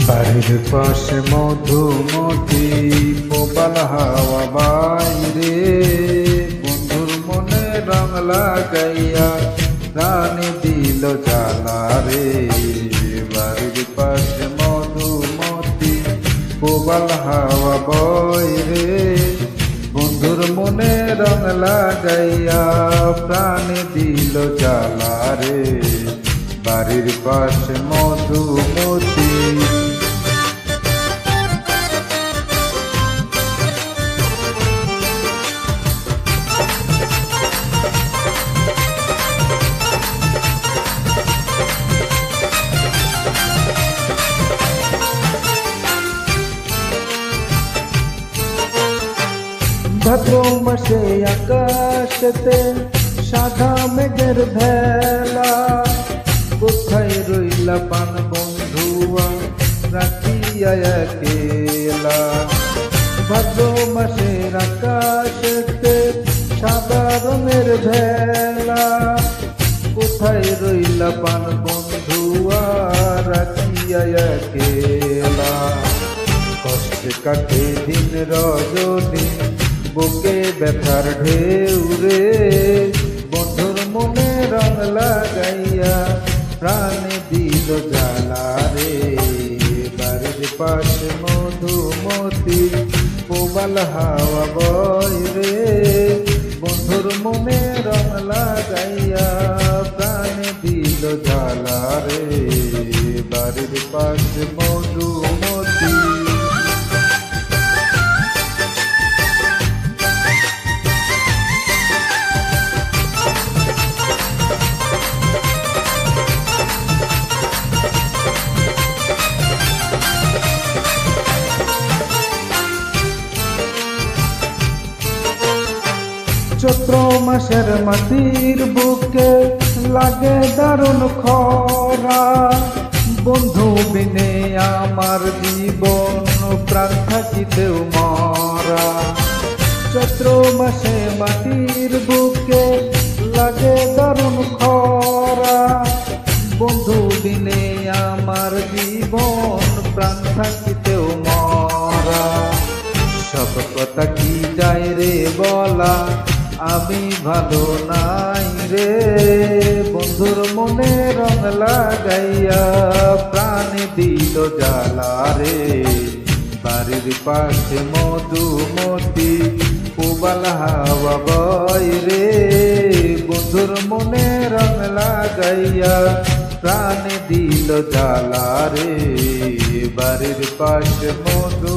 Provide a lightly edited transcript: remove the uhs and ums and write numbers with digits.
বাড়ির পাশে মধুমতি প্রবাল হাওয়া বাইরে, বন্ধুর মনে রং লাগাইয়া প্রাণে দিল জ্বালা রে। বাড়ির পাশে মধুমতি প্রবাল হাওয়া বাইরে, বন্ধুর মনে রং লাগাইয়া প্রাণে দিল জ্বালা রে। বাড়ির পাশে মধুমতি। ভাদ্র মাসে আকাশেতে সাদা মেঘের ভেলা, কোথায় রইলা পান বন্ধুয়া রাখিয়া একেলা। ভাদ্র মাসের আকাশেতে সাদা রঙের ভেলা, কোথায় রইলা পান বন্ধুয়া রাখিয়া একেলা। কষ্টে কাটে দিন রজনী, বুকে ব্যথার ঢেউ রে। বন্ধুর মনে রং লাগাইয়া প্রাণে দিল জ্বালা রে। বাড়ির পাশে মধুমতি প্রবাল হাওয়া বয় রে, বন্ধুর মনে রং লাগাইয়া প্রাণে দিল জ্বালা রে। বাড়ির পাশে মধুমতি। চৈত্র মাসের মাটির বুকে লাগে দারুণ খরা, বন্ধু বিনে আমার জীবন প্রাণ থাকিতেও মরা। চৈত্র মাসে মাটির বুকে লাগে দারুণ খরা, বন্ধু বিনে আমার জীবন প্রাণ থাকিতেও মরা। সব কথা কি যায় রে বলা, আমি ভালো নাই রে। বন্ধুর মনে রং লাগাইয়া প্রাণে দিল জ্বালা রে। বাড়ির পাশে মধুমতি প্রবাল হাওয়া বয় রে, বন্ধুর মনে রং লাগাইয়া প্রাণে দিল জ্বালা রে। বাড়ির পাশে মধু